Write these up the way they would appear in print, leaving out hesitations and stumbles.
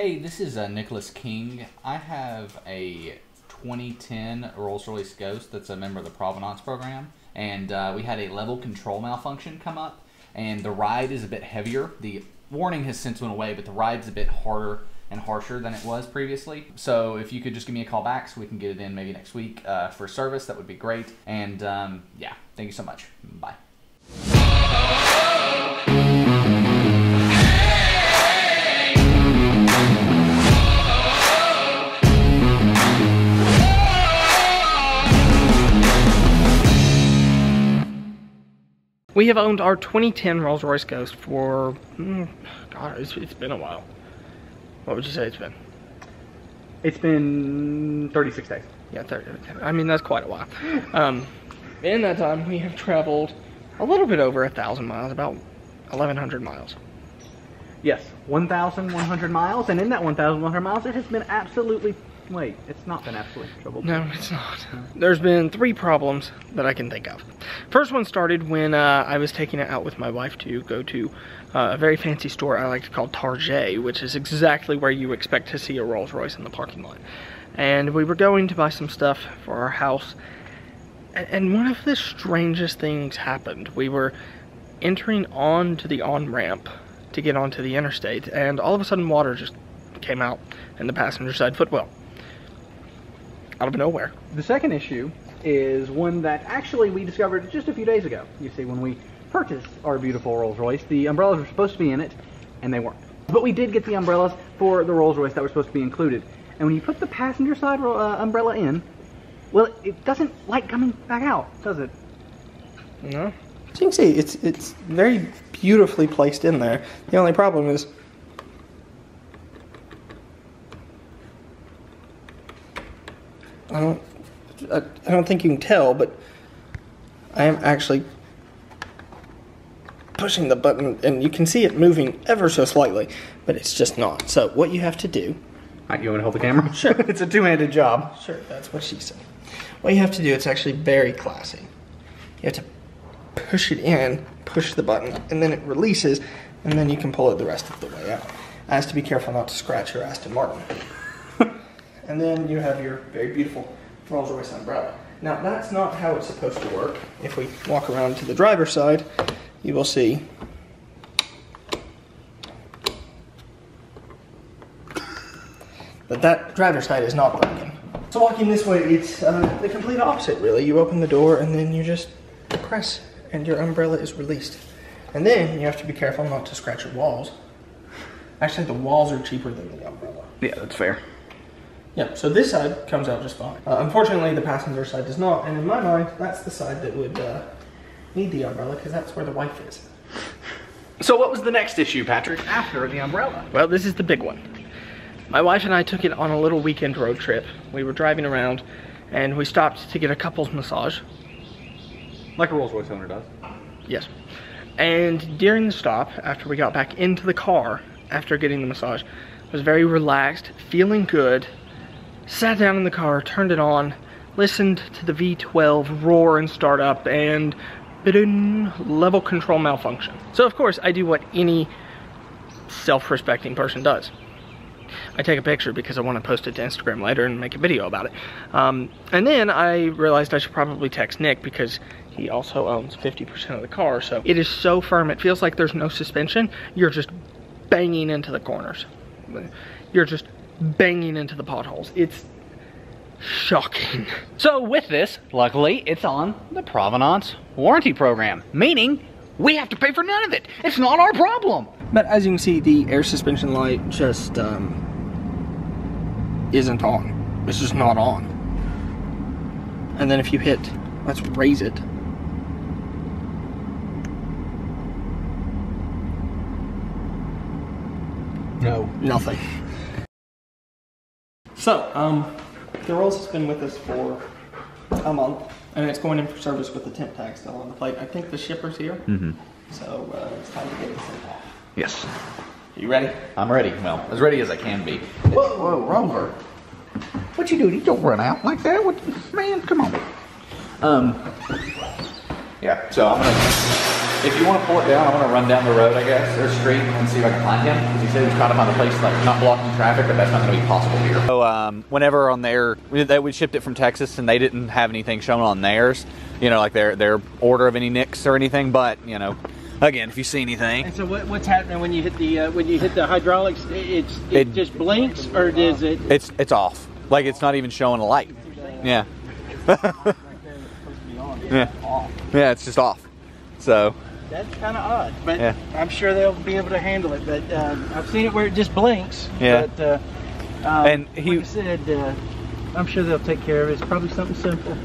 Hey, this is Nicholas King. I have a 2010 Rolls-Royce Ghost that's a member of the Provenance program, and we had a level control malfunction come up, and the ride is a bit heavier. The warning has since went away, but the ride's a bit harder and harsher than it was previously. So if you could just give me a call back so we can get it in maybe next week for service, that would be great. And yeah, thank you so much. Bye. We have owned our 2010 Rolls-Royce Ghost for, God, it's been a while. What would you say it's been? It's been 36 days. Yeah, 30. I mean, that's quite a while. In that time, we have traveled a little bit over 1,000 miles, about 1,100 miles. Yes, 1,100 miles, and in that 1,100 miles, it has been absolutely... Wait, it's not been absolutely troubled. No, it's not. There's been 3 problems that I can think of. First one started when I was taking it out with my wife to go to a very fancy store I like to call Target, which is exactly where you expect to see a Rolls-Royce in the parking lot. And we were going to buy some stuff for our house, and one of the strangest things happened. We were entering onto the on-ramp to get onto the interstate, and all of a sudden water just came out in the passenger side footwell. Out of nowhere. The second issue is one that actually we discovered just a few days ago. You see, when we purchased our beautiful Rolls-Royce, the umbrellas were supposed to be in it, and they weren't. But we did get the umbrellas for the Rolls-Royce that were supposed to be included. And when you put the passenger side umbrella in, well, it doesn't like coming back out, does it? No. As you can see, it's very beautifully placed in there. The only problem is I don't think you can tell, but I am actually pushing the button, and you can see it moving ever so slightly, but it's just not. So what you have to do... Alright, you want me to hold the camera? Sure. It's a two-handed job. Sure, that's what she said. What you have to do, it's actually very classy. You have to push it in, push the button, and then it releases, and then you can pull it the rest of the way out. I have to be careful not to scratch your Aston Martin. And then you have your very beautiful Rolls-Royce umbrella. Now, that's not how it's supposed to work. If we walk around to the driver's side, you will see that driver's side is not broken. So walking this way, it's the complete opposite, really. You open the door, and then you just press, and your umbrella is released. And then you have to be careful not to scratch your walls. Actually, the walls are cheaper than the umbrella. Yeah, that's fair. Yeah, so this side comes out just fine. Unfortunately, the passenger side does not, and in my mind, that's the side that would need the umbrella, because that's where the wife is. So what was the next issue, Patrick, after the umbrella? Well, this is the big one. My wife and I took it on a little weekend road trip. We were driving around, and we stopped to get a couple's massage. Like a Rolls-Royce owner does. Yes. And during the stop, after we got back into the car, after getting the massage, I was very relaxed, feeling good, sat down in the car, turned it on, listened to the V12 roar and start up, and level control malfunction. So of course I do what any self-respecting person does. I take a picture because I want to post it to Instagram later and make a video about it. And then I realized I should probably text Nick because he also owns 50% of the car. So it is so firm, it feels like there's no suspension. You're just banging into the corners. You're just banging into the potholes. It's shocking. So with this, luckily, it's on the Provenance warranty program, meaning we have to pay for none of it. It's not our problem. But as you can see, the air suspension light just isn't on. It's just not on. And then if you hit, let's raise it. No. Nothing. So, the Rolls has been with us for a month, and it's going in for service with the temp tag still on the plate. I think the shipper's here, so it's time to get this sent off. Yes. You ready? I'm ready. Well, as ready as I can be. Whoa, whoa, Rover. What you do? You don't run out like that. What, man, come on. Yeah, so I'm gonna If you want to pull it down, I want to run down the road, I guess, or street, and see if I can find him. Because he said he was trying to find a place like not blocking traffic, but that's not going to be possible here. So whenever on their, we shipped it from Texas, and they didn't have anything shown on theirs, you know, like their order of any nicks or anything. But you know, again, if you see anything. And so what's happening when you hit the hydraulics? It just blinks, or does it? It's off. Like it's not even showing a light. Yeah. Yeah. Yeah, it's just off. So. That's kind of odd, but yeah. I'm sure they'll be able to handle it. But I've seen it where it just blinks. Yeah. But and he like I said, I'm sure they'll take care of it. It's probably something simple.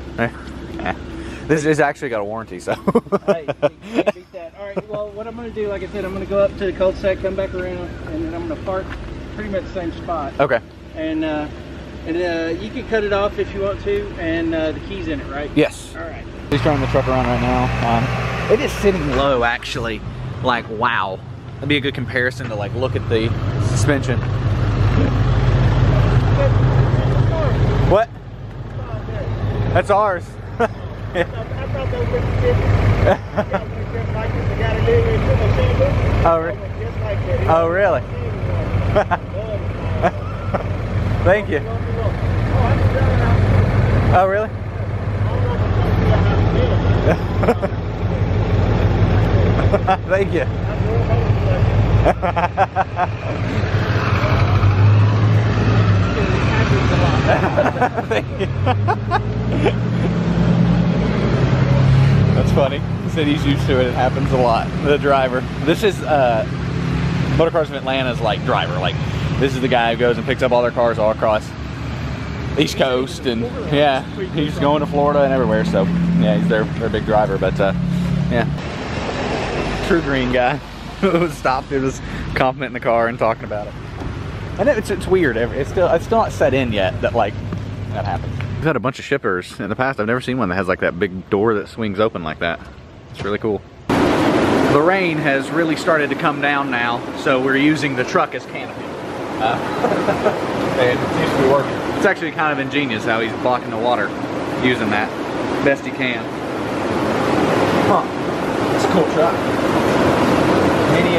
This is actually got a warranty, so. Hey, you can't beat that. All right. Well, what I'm going to do, like I said, I'm going to go up to the cul-de-sac, come back around, and then I'm going to park pretty much the same spot. Okay. And you can cut it off if you want to, and the key's in it, right? Yes. All right. He's turning the truck around right now. It is sitting low, actually. Like, wow. That'd be a good comparison to, like, look at the suspension. What? That's ours. Oh, really? Thank you. Oh, really? Thank you. Thank you. That's funny. He said he's used to it. It happens a lot. The driver. This is Motocross of Atlanta's like driver. Like this is the guy who goes and picks up all their cars all across East Coast, and yeah, he's going to Florida and everywhere. So yeah, he's their big driver. But yeah, True Green guy was stopped. It was complimenting the car and talking about it. And it's weird. It's still not set in yet that like that happens. We've had a bunch of shippers in the past. I've never seen one that has like that big door that swings open like that. It's really cool. The rain has really started to come down now, so we're using the truck as canopy. And it seems to be working. It's actually kind of ingenious how he's blocking the water using that best he can. Huh. It's a cool truck. Many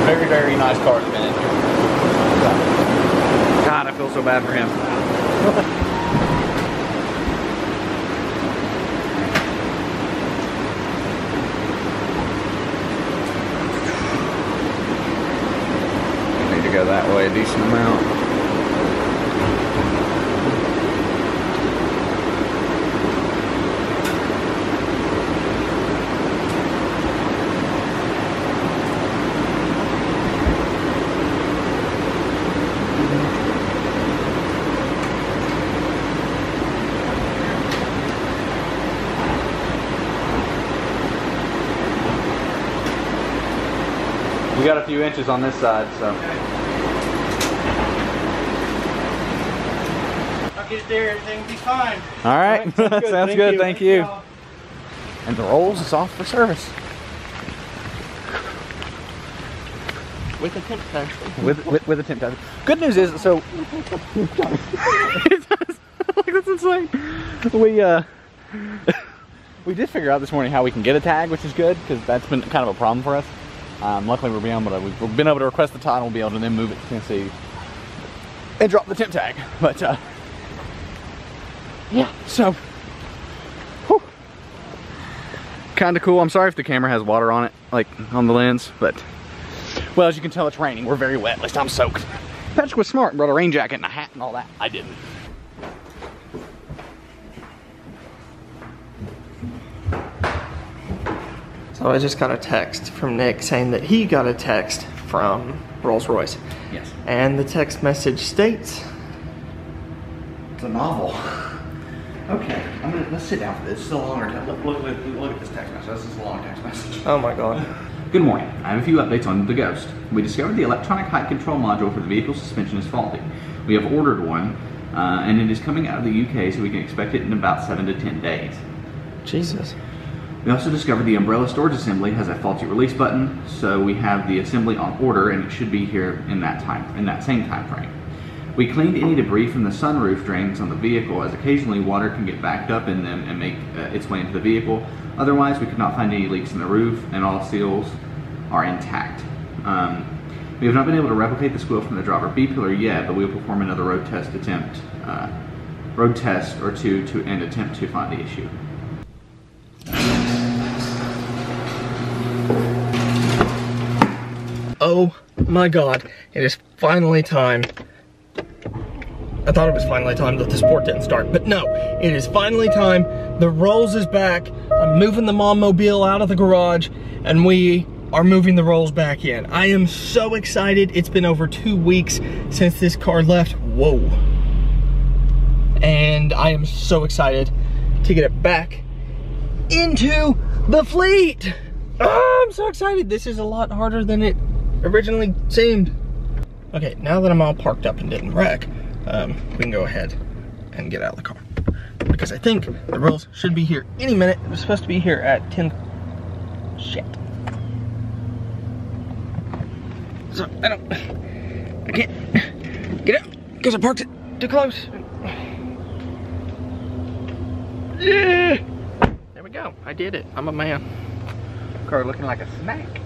very, very nice cars have been in here. God, I feel so bad for him. I need to go that way a decent amount. We got a few inches on this side, so. I'll get it there, everything will be fine. All right, sounds good, thank you. And the Rolls is off for service. With a temp tag. With a temp tag. Good news is, so. Like, that's insane. We did figure out this morning how we can get a tag, which is good, because that's been kind of a problem for us. Luckily we've been able to request the title, we'll be able to then move it to Tennessee and drop the temp tag. But yeah, so kind of cool. I'm sorry if the camera has water on it, like on the lens, but well, as you can tell, it's raining. We're very wet. At least I'm soaked. Patrick was smart, brought a rain jacket and a hat and all that. I didn't. So I just got a text from Nick saying that he got a text from Rolls-Royce. Yes. And the text message states, it's a novel. Okay, let's sit down for this. It's a longer text. Look at this text message. This is a long text message. oh my God. Good morning. I have a few updates on the Ghost. We discovered the electronic height control module for the vehicle suspension is faulty. We have ordered one, and it is coming out of the UK, so we can expect it in about 7 to 10 days. Jesus. We also discovered the umbrella storage assembly has a faulty release button, so we have the assembly on order, and it should be here in that same time frame. We cleaned any debris from the sunroof drains on the vehicle, as occasionally water can get backed up in them and make its way into the vehicle. Otherwise, we could not find any leaks in the roof, and all seals are intact. We have not been able to replicate the squeal from the driver B pillar yet, but we will perform another road test or two and attempt to find the issue. Oh my God, it is finally time. I thought it was finally time that the sport didn't start, but no, it is finally time. The Rolls is back. I'm moving the mom mobile out of the garage, and we are moving the Rolls back in. I am so excited. It's been over 2 weeks since this car left. Whoa. And I am so excited to get it back into the fleet. Oh, I'm so excited. This is a lot harder than it originally seemed. Okay, now that I'm all parked up and didn't wreck, we can go ahead and get out of the car. Because I think the Rolls should be here any minute. It was supposed to be here at 10. Shit. So, I can't get out because I parked it too close. Yeah! There we go. I did it. I'm a man. Car looking like a snack.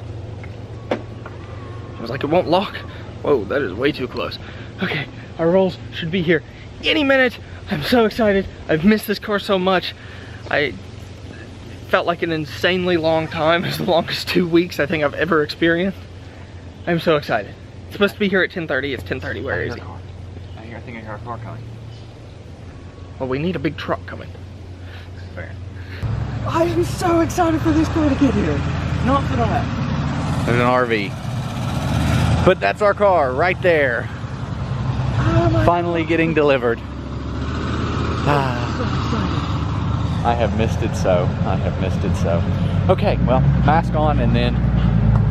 I was like, it won't lock. Whoa, that is way too close. Okay, our Rolls should be here any minute. I'm so excited. I've missed this car so much. I felt like an insanely long time. It's the longest 2 weeks I think I've ever experienced. I'm so excited. It's supposed to be here at 10:30. It's 10:30. Where is he? I think I hear a car coming. Well, we need a big truck coming. Fair. I am so excited for this car to get here. Not for that. There's an RV. But that's our car right there. Oh Finally getting delivered. I have missed it so. I have missed it so. Okay, well, mask on and then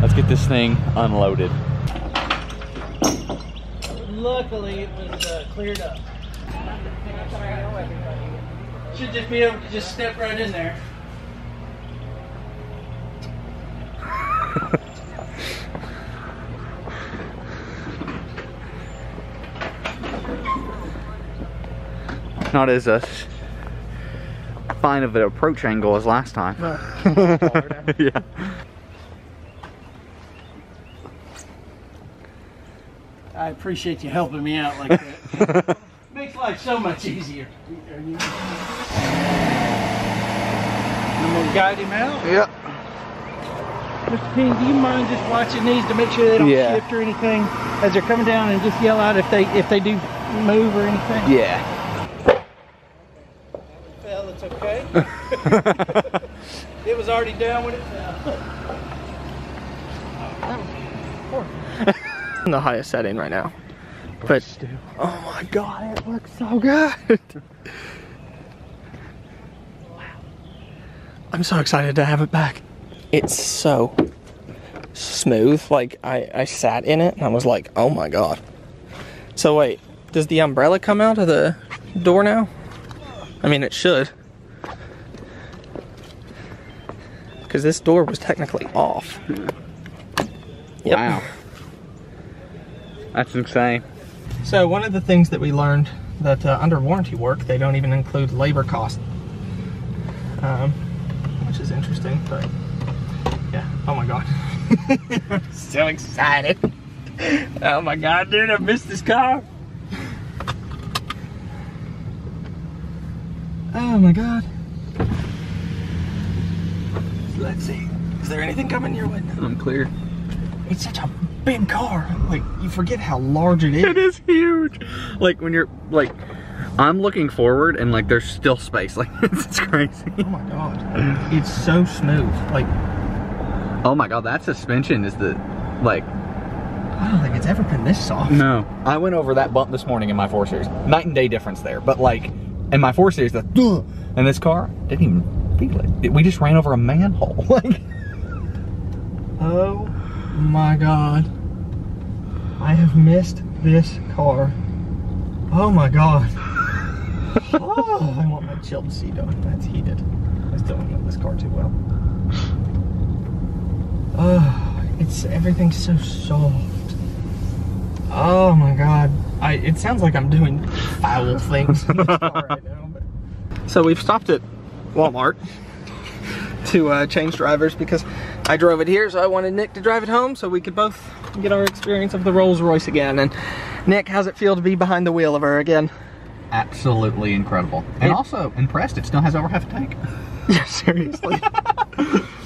let's get this thing unloaded. Luckily, it was cleared up. Should just be able to just step right in there. Not as fine of an approach angle as last time. Yeah. I appreciate you helping me out like that. Makes life so much easier. I'm gonna guide him out. Yep. Mr. King, do you mind just watching these to make sure they don't shift or anything as they're coming down, and just yell out if they do move or anything? Yeah. Well, it's okay. It was already down when it fell. In the highest setting right now. But oh my God, it looks so good. I'm so excited to have it back. It's so smooth. Like I sat in it and I was like, oh my God. So wait, does the umbrella come out of the door now? I mean, it should. Because this door was technically off. Yep. Wow. That's insane. So one of the things that we learned that under warranty work, they don't even include labor cost. Which is interesting, but yeah. Oh my God. I'm so excited. Oh my God, dude, I missed this car. Oh my God. Let's see. Is there anything coming your way? I'm clear. It's such a big car. Like, you forget how large it is. It is huge. Like when you're like, I'm looking forward and like there's still space. Like it's crazy. Oh my God. It's so smooth. Like, oh my God, that suspension is the like. I don't think it's ever been this soft. No. I went over that bump this morning in my 4 Series. Night and day difference there. But like in my 4 Series, and this car didn't even feel it. We just ran over a manhole. Like, oh my God. I have missed this car. Oh my God. Oh, I want my chilled seat on. That's heated. I still don't know this car too well. Oh, everything's so soft. Oh my God. It sounds like I'm doing foul things in this car right now. But. So we've stopped at Walmart to change drivers because I drove it here, so I wanted Nick to drive it home so we could both get our experience of the Rolls-Royce again. And Nick, how's it feel to be behind the wheel of her again? Absolutely incredible. And also impressed, it still has over half a tank. Yeah, seriously.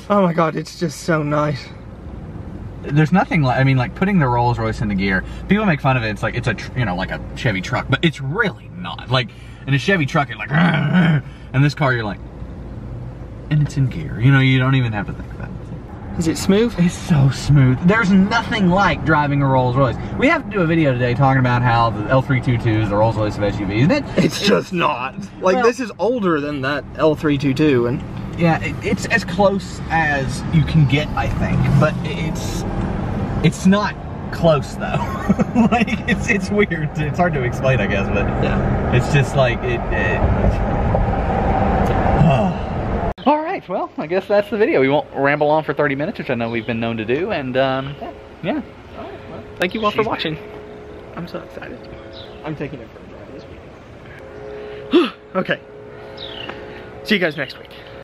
Oh my god, it's just so nice. There's nothing like, I mean, like putting the Rolls-Royce into gear, people make fun of it, it's like, it's a, you know, like a Chevy truck, but it's really not. Like, in a Chevy truck, you're like, and this car, you're like, and it's in gear. You know, you don't even have to think about it. Is it smooth? It's so smooth. There's nothing like driving a Rolls-Royce. We have to do a video today talking about how the L322 is the Rolls-Royce of SUVs. It's just not. Like, well, this is older than that L322, and yeah, it's as close as you can get, I think. But it's not close though. Like, it's weird. It's hard to explain, I guess. But yeah, it's just like All right, well, I guess that's the video. We won't ramble on for 30 minutes, which I know we've been known to do, and yeah. All right, well, thank you all for watching. I'm so excited. I'm taking it for a drive this week. Okay. See you guys next week.